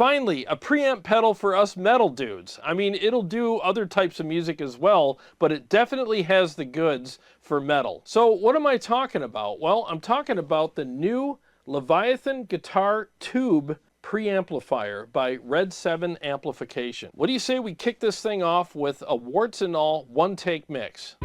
Finally, a preamp pedal for us metal dudes. I mean, it'll do other types of music as well, but it definitely has the goods for metal. So what am I talking about? Well, I'm talking about the new Leviathan guitar tube preamplifier by Redseven Amplification. What do you say we kick this thing off with a warts and all one-take mix?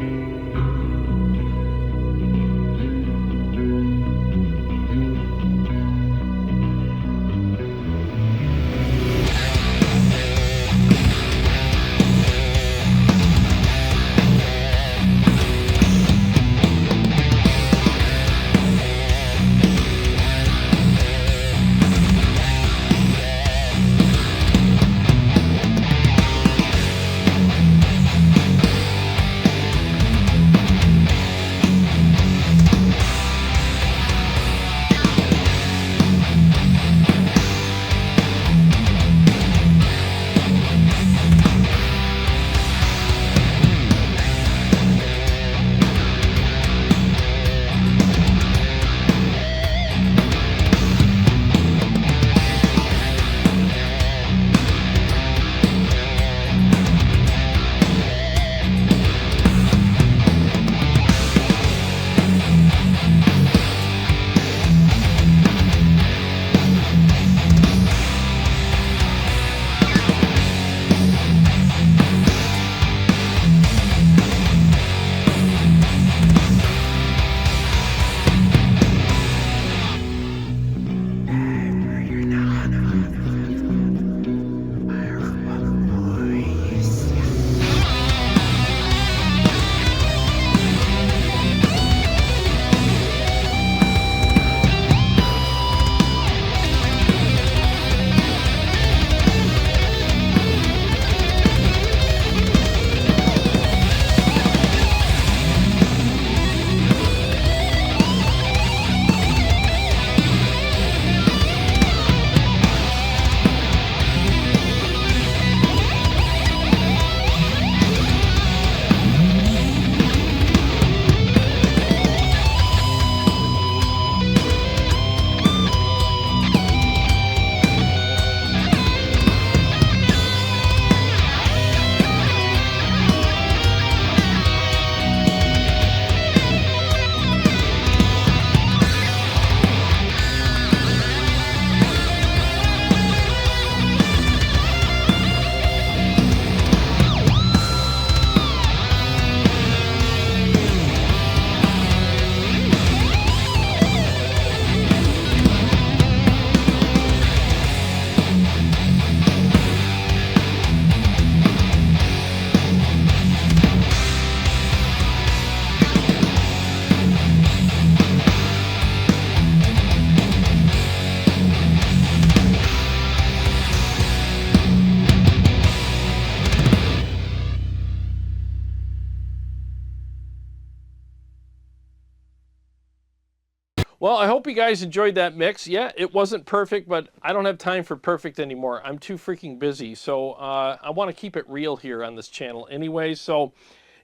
Well, I hope you guys enjoyed that mix. Yeah, it wasn't perfect, but I don't have time for perfect anymore. I'm too freaking busy, so I want to keep it real here on this channel anyway. So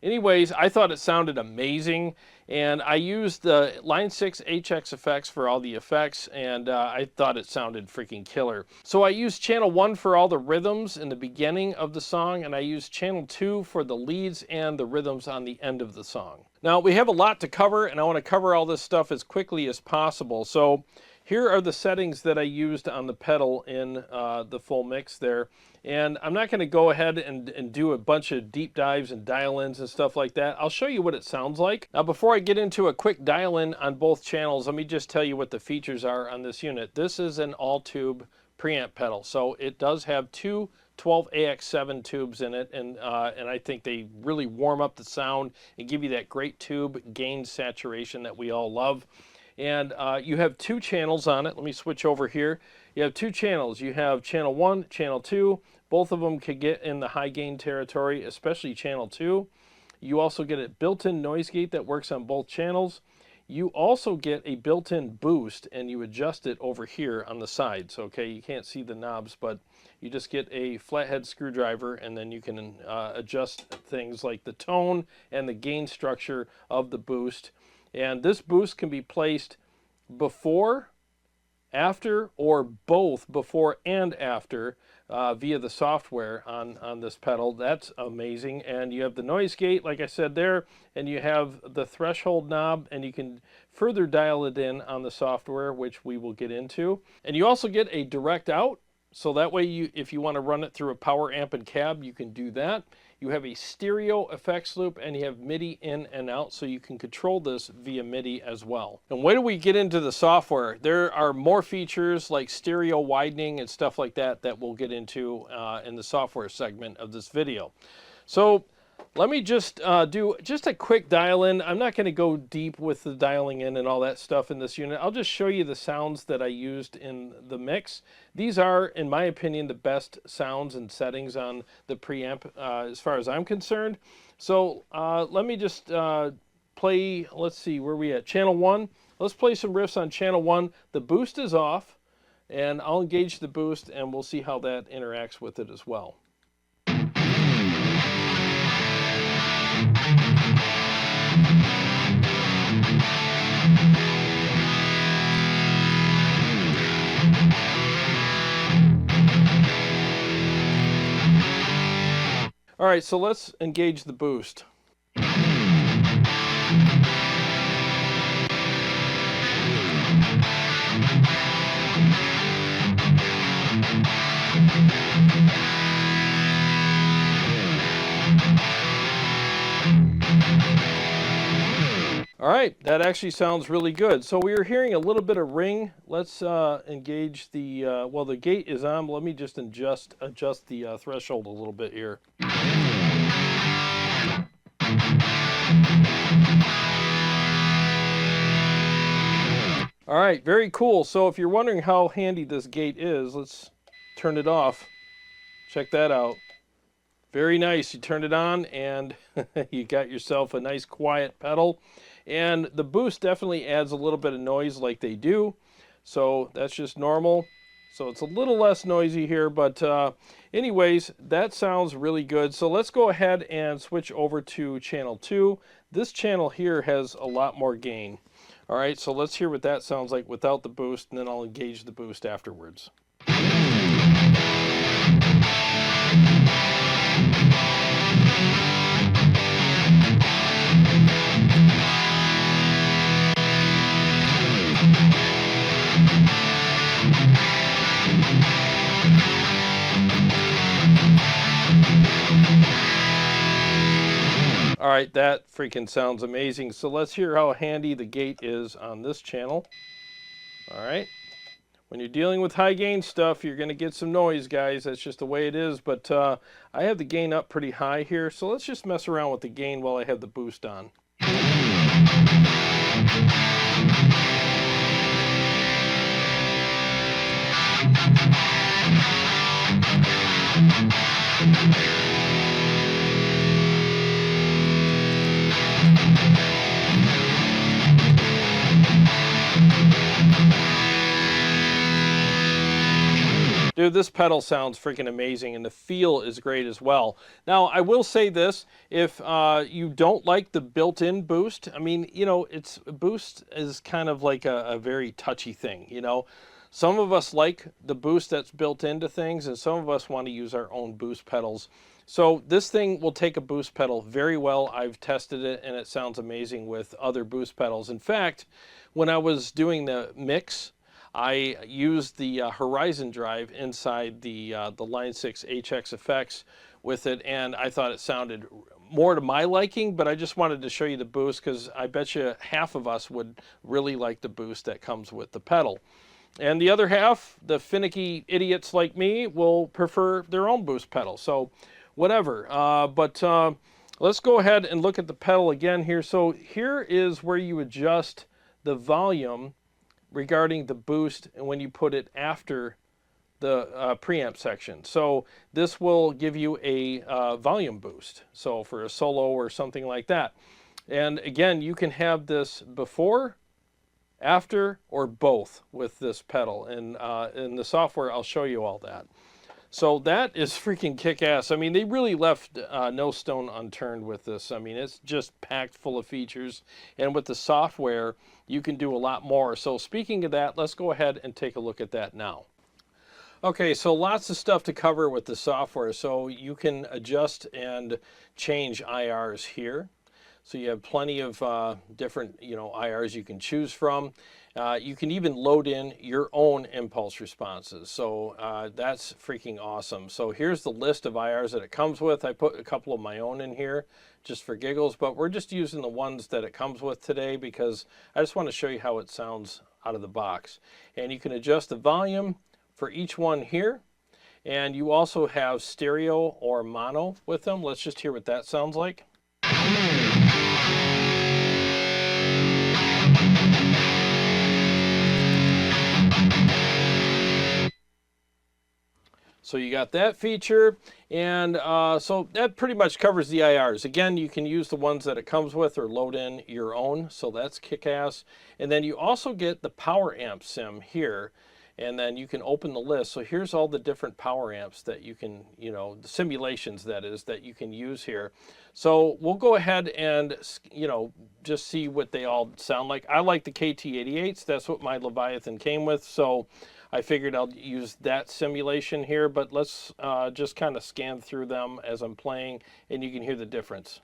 anyways, I thought it sounded amazing, and I used the Line 6 HX effects for all the effects, and I thought it sounded freaking killer. So I used channel 1 for all the rhythms in the beginning of the song, and I used channel 2 for the leads and the rhythms on the end of the song. Now, we have a lot to cover, and I want to cover all this stuff as quickly as possible. So here are the settings that I used on the pedal in the full mix there. And I'm not going to go ahead and do a bunch of deep dives and dial-ins and stuff like that. I'll show you what it sounds like. Now, before I get into a quick dial-in on both channels, let me just tell you what the features are on this unit. This is an all-tube preamp pedal, so it does have two 12AX7 tubes in it, and I think they really warm up the sound and give you that great tube gain saturation that we all love. And you have two channels on it. Let me switch over here. You have two channels. You have channel 1, channel 2. Both of them could get in the high gain territory, especially channel 2. You also get a built-in noise gate that works on both channels. You also get a built-in boost, and you adjust it over here on the sides. Okay, you can't see the knobs, but you just get a flathead screwdriver, and then you can adjust things like the tone and the gain structure of the boost. And this boost can be placed before, after or both before and after via the software on this pedal. That's amazing. And you have the noise gate, like I said there, and you have the threshold knob, and you can further dial it in on the software, which we will get into. And you also get a direct out, so that way if you want to run it through a power amp and cab, you can do that. You have a stereo effects loop, and you have MIDI in and out, so you can control this via MIDI as well. And wait till we get into the software. There are more features like stereo widening and stuff like that that we'll get into in the software segment of this video. So let me just do just a quick dial in. I'm not going to go deep with the dialing in and all that stuff in this unit. I'll just show you the sounds that I used in the mix. These are, in my opinion, the best sounds and settings on the preamp as far as I'm concerned. So let me just play, let's see, where are we at? Channel 1. Let's play some riffs on channel 1. The boost is off, and I'll engage the boost, and we'll see how that interacts with it as well. All right, so let's engage the boost. All right, that actually sounds really good. So we were hearing a little bit of ring. Let's engage the, well, the gate is on, but let me just adjust the threshold a little bit here. All right, very cool. So if you're wondering how handy this gate is, let's turn it off. Check that out. Very nice. You turned it on and you got yourself a nice quiet pedal. And the boost definitely adds a little bit of noise like they do. So that's just normal. So it's a little less noisy here, but anyways, that sounds really good. So let's go ahead and switch over to channel 2. This channel here has a lot more gain. All right, so let's hear what that sounds like without the boost, and then I'll engage the boost afterwards. All right, that freaking sounds amazing. So let's hear how handy the gate is on this channel. All right. When you're dealing with high gain stuff, you're going to get some noise, guys. That's just the way it is. But I have the gain up pretty high here. So let's just mess around with the gain while I have the boost on. Dude, this pedal sounds freaking amazing, and the feel is great as well. Now, I will say this, if you don't like the built-in boost, I mean, you know, boost is kind of like a very touchy thing, you know. Some of us like the boost that's built into things, and some of us want to use our own boost pedals. So this thing will take a boost pedal very well. I've tested it, and it sounds amazing with other boost pedals. In fact, when I was doing the mix, I used the Horizon drive inside the Line 6 HX effects with it, and I thought it sounded more to my liking, but I just wanted to show you the boost because I bet you half of us would really like the boost that comes with the pedal. And the other half, the finicky idiots like me, will prefer their own boost pedal. So whatever. Let's go ahead and look at the pedal again here. So here is where you adjust the volume regarding the boost and when you put it after the preamp section. So this will give you a volume boost. So for a solo or something like that. And again, you can have this before, after, or both with this pedal. And in the software, I'll show you all that. So that is freaking kick-ass. I mean, they really left no stone unturned with this. I mean, it's just packed full of features. And with the software, you can do a lot more. So speaking of that, let's go ahead and take a look at that now. Okay, so lots of stuff to cover with the software. So you can adjust and change IRs here. So you have plenty of different, IRs you can choose from. You can even load in your own impulse responses. So that's freaking awesome. So here's the list of IRs that it comes with. I put a couple of my own in here just for giggles, but we're just using the ones that it comes with today because I just want to show you how it sounds out of the box. And you can adjust the volume for each one here. And you also have stereo or mono with them. Let's just hear what that sounds like. So you got that feature, and so that pretty much covers the IRs. Again, you can use the ones that it comes with or load in your own, so that's kick-ass. And then you also get the power amp sim here, and then you can open the list. So here's all the different power amps that you can, the simulations that is, that you can use here. So we'll go ahead and, just see what they all sound like. I like the KT88s. That's what my Leviathan came with. So I figured I'll use that simulation here, but let's just kind of scan through them as I'm playing, and you can hear the difference.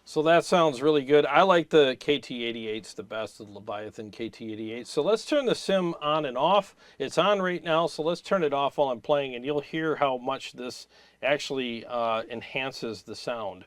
So that sounds really good. I like the KT88s the best, the Leviathan KT88. So let's turn the sim on and off. It's on right now, so let's turn it off while I'm playing, and you'll hear how much this actually enhances the sound.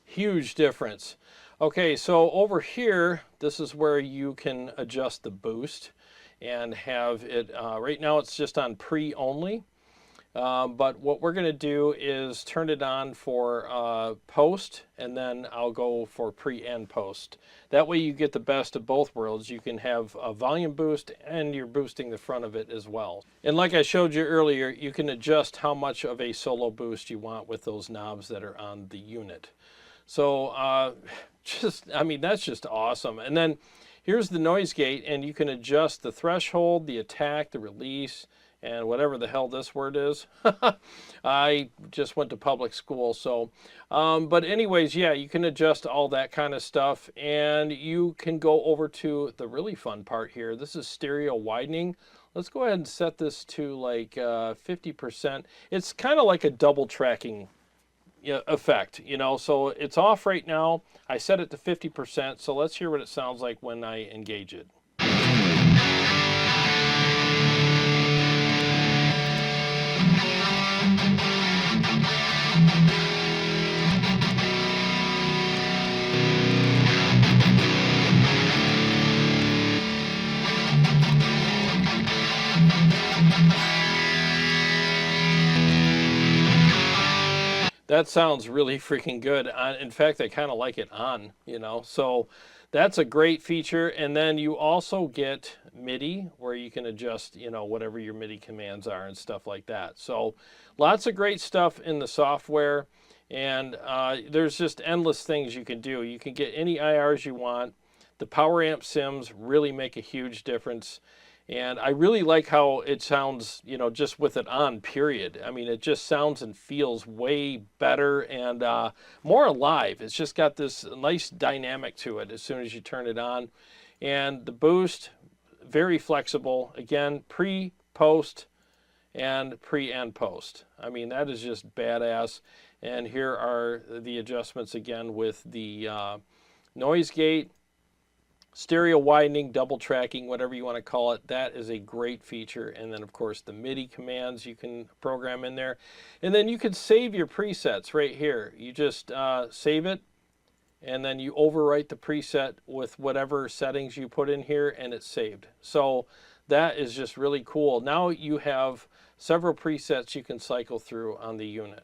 Huge difference. Okay, so over here, this is where you can adjust the boost and have it, right now it's just on pre only, but what we're going to do is turn it on for post, and then I'll go for pre and post. That way you get the best of both worlds. You can have a volume boost and you're boosting the front of it as well. And like I showed you earlier, you can adjust how much of a solo boost you want with those knobs that are on the unit. So that's just awesome. And then here's the noise gate, and you can adjust the threshold, the attack, the release, and whatever the hell this word is. I just went to public school, so. But anyways, yeah, you can adjust all that kind of stuff, and you can go over to the really fun part here. This is stereo widening. Let's go ahead and set this to like 50%. It's kind of like a double tracking effect, so it's off right now. I set it to 50%, so let's hear what it sounds like when I engage it. That sounds really freaking good. In fact, I kind of like it on, so that's a great feature. And then you also get MIDI, where you can adjust, whatever your MIDI commands are and stuff like that. So lots of great stuff in the software, and there's just endless things you can do. You can get any IRs you want. The power amp sims really make a huge difference. And I really like how it sounds, just with it on, period. I mean, it just sounds and feels way better and more alive. It's just got this nice dynamic to it as soon as you turn it on. And the boost, very flexible. Again, pre, post, and pre and post. I mean, that is just badass. And here are the adjustments again with the noise gate, stereo widening, double tracking, whatever you want to call it. That is a great feature. And then of course the MIDI commands you can program in there. And then you can save your presets right here. You just save it, and then you overwrite the preset with whatever settings you put in here, and it's saved. So that is just really cool. Now you have several presets you can cycle through on the unit.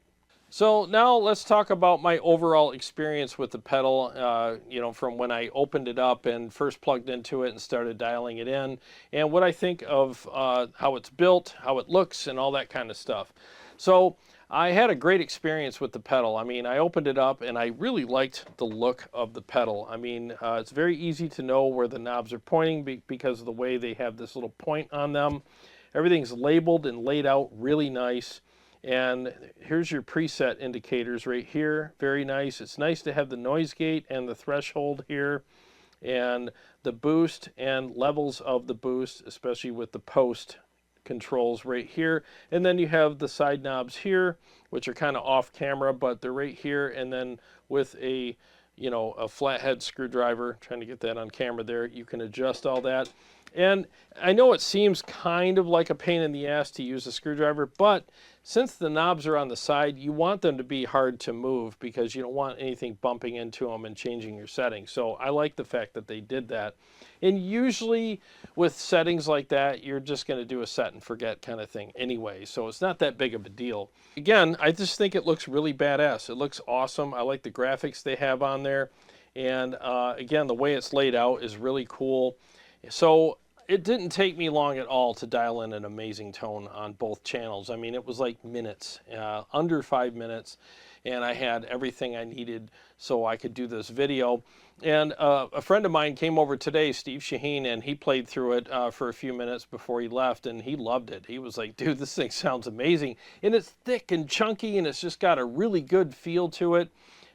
So now let's talk about my overall experience with the pedal, you know, from when I opened it up and first plugged into it and started dialing it in, and what I think of how it's built, how it looks, and all that kind of stuff. So I had a great experience with the pedal. I mean, I opened it up and I really liked the look of the pedal. I mean, it's very easy to know where the knobs are pointing because of the way they have this little point on them. Everything's labeled and laid out really nice. And here's your preset indicators right here. Very nice. It's nice to have the noise gate and the threshold here, and the boost and levels of the boost, especially with the post controls right here. And then you have the side knobs here, which are kind of off camera, but they're right here. And then with a, you know, a flathead screwdriver, trying to get that on camera there, you can adjust all that. And I know it seems kind of like a pain in the ass to use a screwdriver, but since the knobs are on the side, you want them to be hard to move because you don't want anything bumping into them and changing your settings. So I like the fact that they did that. And usually with settings like that, you're just going to do a set and forget kind of thing anyway. So it's not that big of a deal. Again, I just think it looks really badass. It looks awesome. I like the graphics they have on there. And again, the way it's laid out is really cool. So it didn't take me long at all to dial in an amazing tone on both channels. I mean, it was like minutes, under 5 minutes, and I had everything I needed so I could do this video. And a friend of mine came over today, Steve Shaheen, and he played through it for a few minutes before he left, and he loved it. He was like, dude, this thing sounds amazing. And it's thick and chunky, and it's just got a really good feel to it.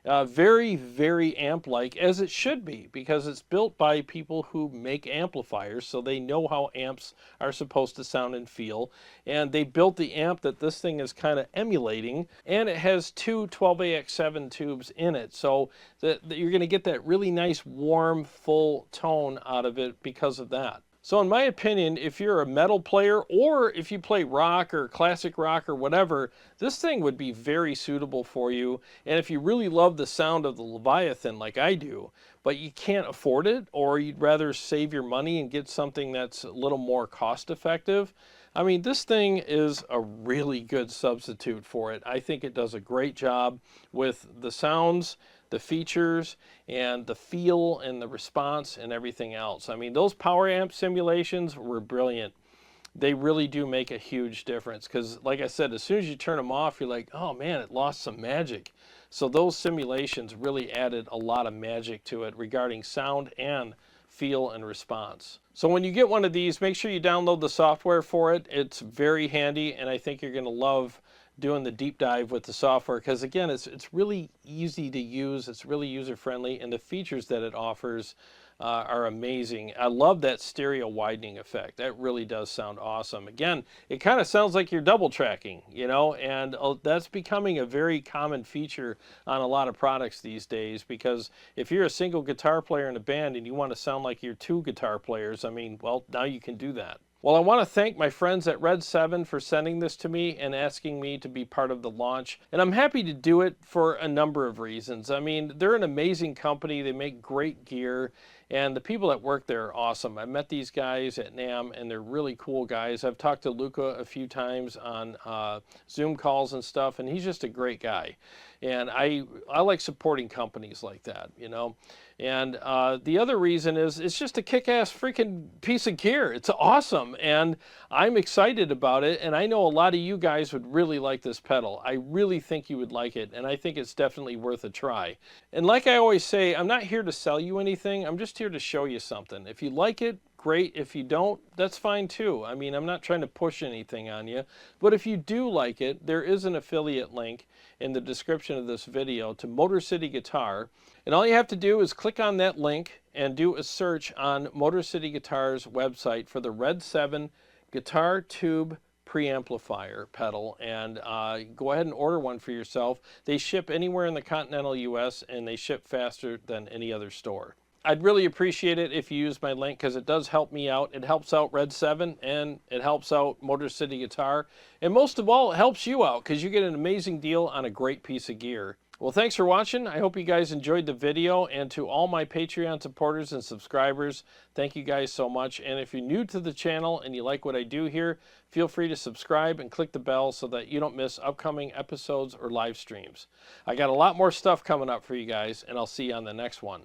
Very, very amp-like, as it should be, because it's built by people who make amplifiers, so they know how amps are supposed to sound and feel. And they built the amp that this thing is kind of emulating, and it has two 12AX7 tubes in it, so that you're going to get that really nice, warm, full tone out of it because of that. So in my opinion, if you're a metal player or if you play rock or classic rock or whatever, this thing would be very suitable for you. And if you really love the sound of the Leviathan like I do, but you can't afford it, or you'd rather save your money and get something that's a little more cost effective, I mean, this thing is a really good substitute for it. I think it does a great job with the sounds, the features, and the feel and the response and everything else. I mean, those power amp simulations were brilliant. They really do make a huge difference because, like I said, as soon as you turn them off, you're like, oh man, it lost some magic. So those simulations really added a lot of magic to it regarding sound and feel and response. So when you get one of these, make sure you download the software for it. It's very handy, and I think you're going to love doing the deep dive with the software because, again, it's really easy to use. It's really user friendly, and the features that it offers are amazing. I love that stereo widening effect. That really does sound awesome. Again, it kind of sounds like you're double tracking, you know, and that's becoming a very common feature on a lot of products these days, because if you're a single guitar player in a band and you want to sound like you're two guitar players, I mean, well, now you can do that. Well, I want to thank my friends at Redseven for sending this to me and asking me to be part of the launch. And I'm happy to do it for a number of reasons. I mean, they're an amazing company. They make great gear. And the people that work there are awesome. I met these guys at NAMM, and they're really cool guys. I've talked to Luca a few times on Zoom calls and stuff, and he's just a great guy. And I like supporting companies like that, you know. And the other reason is it's just a kick-ass freaking piece of gear. It's awesome, and I'm excited about it, and I know a lot of you guys would really like this pedal. I really think you would like it, and I think it's definitely worth a try. And like I always say, I'm not here to sell you anything. I'm just here to show you something. If you like it, great. If you don't, that's fine too. I mean, I'm not trying to push anything on you, but if you do like it, there is an affiliate link in the description of this video to Motor City Guitar, and all you have to do is click on that link and do a search on Motor City Guitar's website for the Redseven Guitar Tube Preamplifier pedal, and go ahead and order one for yourself. They ship anywhere in the continental US, and they ship faster than any other store. I'd really appreciate it if you use my link, because it does help me out. It helps out Redseven, and it helps out Motor City Guitar. And most of all, it helps you out, because you get an amazing deal on a great piece of gear. Well, thanks for watching. I hope you guys enjoyed the video. And to all my Patreon supporters and subscribers, thank you guys so much. And if you're new to the channel and you like what I do here, feel free to subscribe and click the bell so that you don't miss upcoming episodes or live streams. I got a lot more stuff coming up for you guys, and I'll see you on the next one.